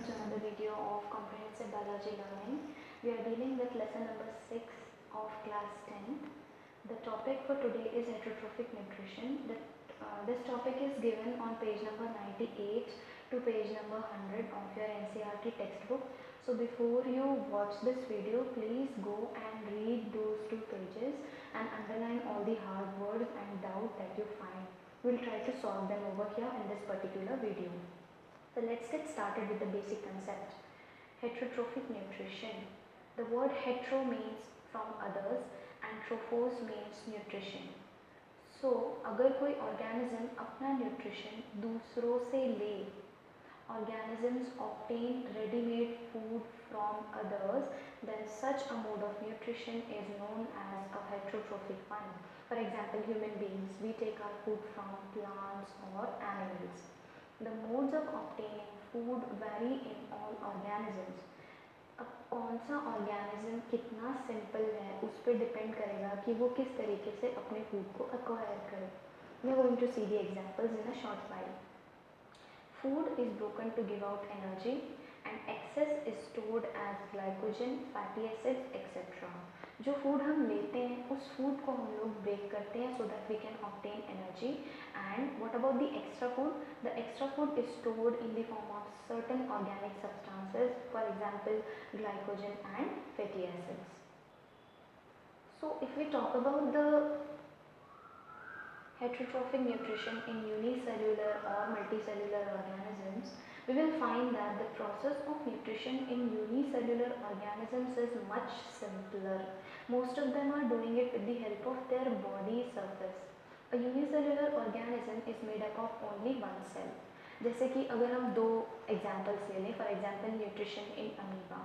welcome to another video of Comprehensive Biology Learning. We are dealing with lesson number 6 of class 10. The topic for today is heterotrophic nutrition. This topic is given on page number 98 to page number 100 of your NCERT textbook. So before you watch this video, please go and read those 2 pages and underline all the hard words and doubt that you find. We'll try to solve them over here in this particular video. So let's get started with the basic concept. Heterotrophic nutrition. The word hetero means from others and trophos means nutrition. So अगर कोई organism अपना nutrition दूसरों से ले, organisms obtain ready-made food from others, then such a mode of nutrition is known as a heterotrophic one. For example, human beings, we take our food from plants or animals. The modes of obtaining food vary in all organisms. अब कौन सा organism कितना simple है उस पर depend करेगा कि वो किस तरीके से अपने फूड को एक्वायर करे. We are going to see the examples in a short while. Food is broken to give out energy and excess is stored as glycogen, fatty acids, etc. जो फूड हम लेते हैं उस फूड को हम लोग ब्रेक करते हैं so that we can obtain energy. And what about the extra food? The extra food is stored in the form of certain organic substances, for example glycogen and fatty acids. So if we talk about the heterotrophic nutrition in unicellular or multicellular organisms, we will find that the process of nutrition in unicellular organisms is much simpler. Most of them are doing it with the help of their body surface. A unicellular organism is made up of only one cell. जैसे कि अगर हम दो examples ले लें, for example nutrition in amoeba.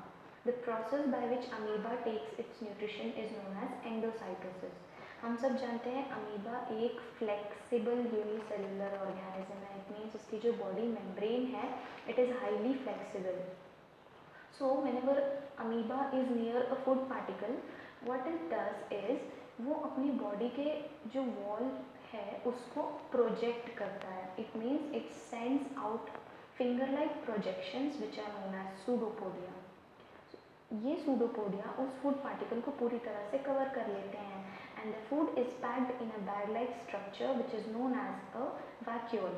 The process by which amoeba takes its nutrition is known as endocytosis. हम सब जानते हैं अमीबा एक फ्लेक्सिबल यूनिसेलुलर ऑर्गेनिज्म है. इट मीन्स उसकी जो बॉडी मेम्ब्रेन है it is highly flexible. So whenever amoeba is near a food particle, what it does is वो अपनी बॉडी के जो वॉल है उसको प्रोजेक्ट करता है. It means it sends out finger like projections which are known as pseudopodia. ये pseudopodia उस फूड पार्टिकल को पूरी तरह से कवर कर लेते हैं and the food is packed in a bag-like structure which is known as a vacuole.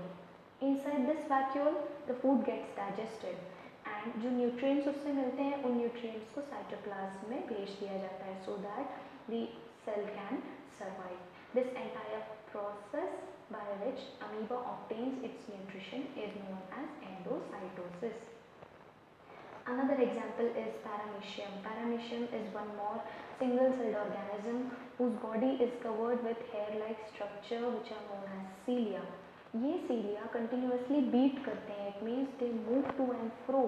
Inside this vacuole, the food gets digested and जो nutrients उससे मिलते हैं उन nutrients को cytoplasm में भेज दिया जाता है so that the cell can survive. This entire process by which amoeba obtains its nutrition is known as endocytosis. Another example is paramecium. Paramecium is one more single-celled organism whose body is covered with hair-like structure which are known as cilia. ये cilia continuously beat करते हैं. It means they move to and fro.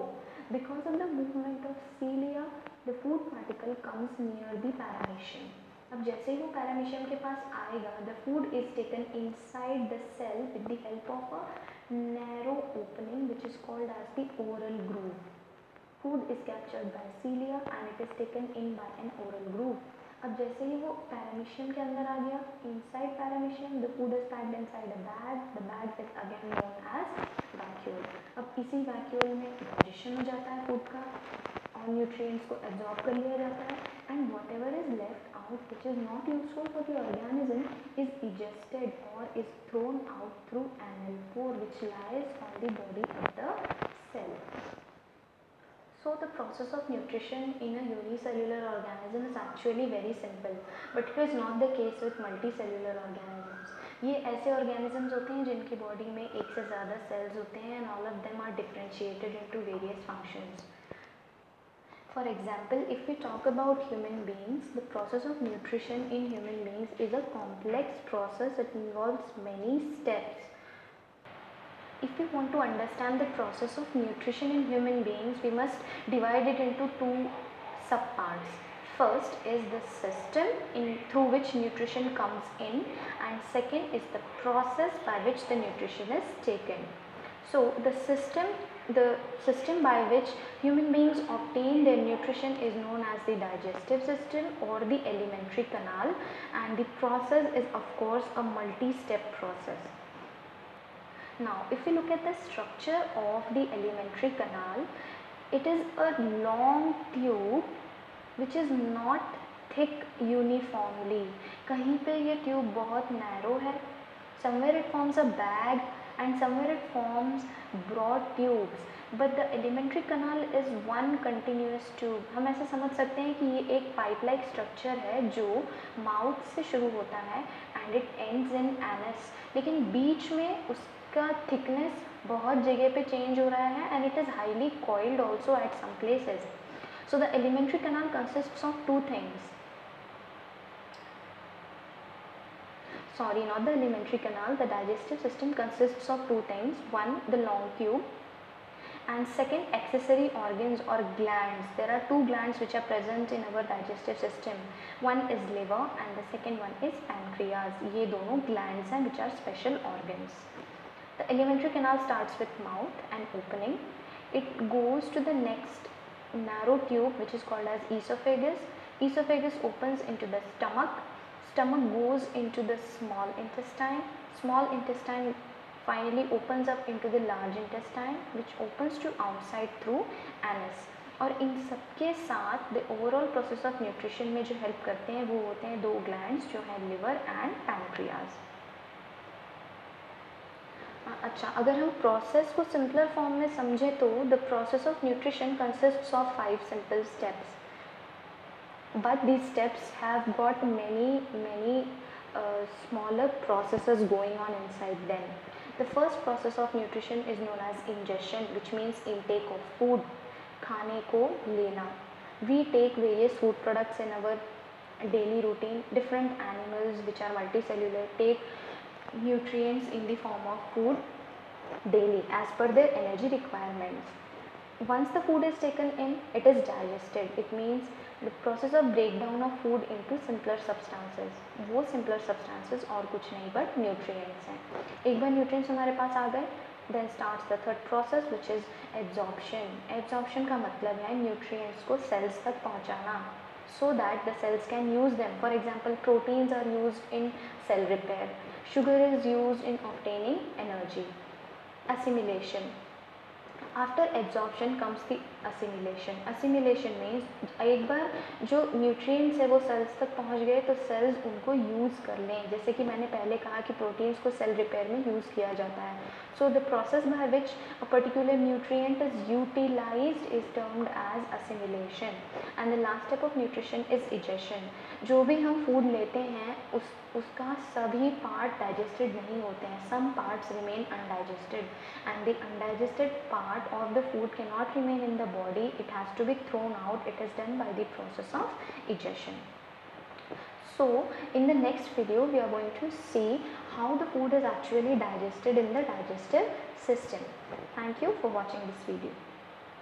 Because of the movement of cilia, the food particle comes near the paramecium. अब जैसे ही वो paramecium के पास आएगा, the food is taken inside the cell with the help of a narrow opening which is called as the oral groove. Food is captured by cilia and it is taken in by an oral groove. अब जैसे ही वो paramecium के अंदर आ गया, inside paramecium the food is packed inside a bag. The bag is again known as vacuole. अब इसी vacuole में digestion हो जाता है food का और nutrients को absorb कर लिया जाता है and whatever is left out which is not useful for the organism is digested or is thrown out through anal pore which lies on the body of the cell. So the process of nutrition in a unicellular organism is actually very simple, but it is not the case with multicellular organisms. ये ऐसे organisms होते हैं जिनकी body में एक से ज़्यादा cells होते हैं and all of them are differentiated into various functions. For example, if we talk about human beings, the process of nutrition in human beings is a complex process. It involves many steps. If we want to understand the process of nutrition in human beings, we must divide it into two subparts. First is the system through which nutrition comes in, and second is the process by which the nutrition is taken. So the system by which human beings obtain their nutrition is known as the digestive system or the alimentary canal, and the process is of course a multi-step process. Now if we look at the structure of the alimentary canal, It is a long tube which is not thick uniformly. कहीं पे ये tube बहुत narrow है, somewhere it forms a bag and somewhere it forms broad tubes, but the alimentary canal is one continuous tube. हम ऐसे समझ सकते हैं कि ये एक पाइप लाइक स्ट्रक्चर है जो माउथ से शुरू होता है and it ends in anus, लेकिन बीच में उसका थिकनेस बहुत जगह पे चेंज हो रहा है and it is highly coiled also at some places. So the alimentary canal consists of two things. Sorry, not the alimentary canal. The digestive system consists of two things. One, the long tube, and second, accessory organs or glands. There are two glands which are present in our digestive system. One is liver and the second one is pancreas. ये दोनों glands हैं which are special organs. The alimentary canal starts with mouth and opening. It goes to the next narrow tube which is called as esophagus. Esophagus opens into the stomach. Stomach goes into the small intestine. Small intestine finally opens up into the large intestine which opens to outside through anus. और इन सबके साथ the overall process of nutrition में जो help करते हैं वो होते हैं दो glands जो है liver and pancreas. अच्छा, अगर हम प्रोसेस को सिंपलर फॉर्म में समझें तो the process of nutrition consists of 5 simple steps, but these steps have got many smaller processes going on inside them. The first process of nutrition is known as ingestion, which means intake of food, खाने को लेना. We take various food products in our daily routine. Different animals which are multicellular take nutrients in the form of food daily as per their energy requirements. Once the food is taken in, it is digested. It means the process of breakdown of food into simpler substances. वो simpler substances और कुछ नहीं but nutrients हैं. एक बार nutrients हमारे पास आ गए, then starts the third process which is absorption. Absorption का मतलब है nutrients को cells तक पहुँचाना so that the cells can use them. For example, proteins are used in cell repair. Sugar is used in obtaining energy. Assimilation. After absorption comes the assimilation. Assimilation means एक बार जो nutrients है वो cells तक पहुँच गए तो cells उनको use कर लें. जैसे कि मैंने पहले कहा कि proteins को cell repair में use किया जाता है. So the process by which a particular nutrient is utilized is termed as assimilation. And the last step of nutrition is digestion. जो भी हम food लेते हैं उसका सभी part digested नहीं होते हैं. Some parts remain undigested, and the undigested part of the food cannot remain in the body. It has to be thrown out. It is done by the process of digestion. So in the next video we are going to see how the food is actually digested in the digestive system. Thank you for watching this video.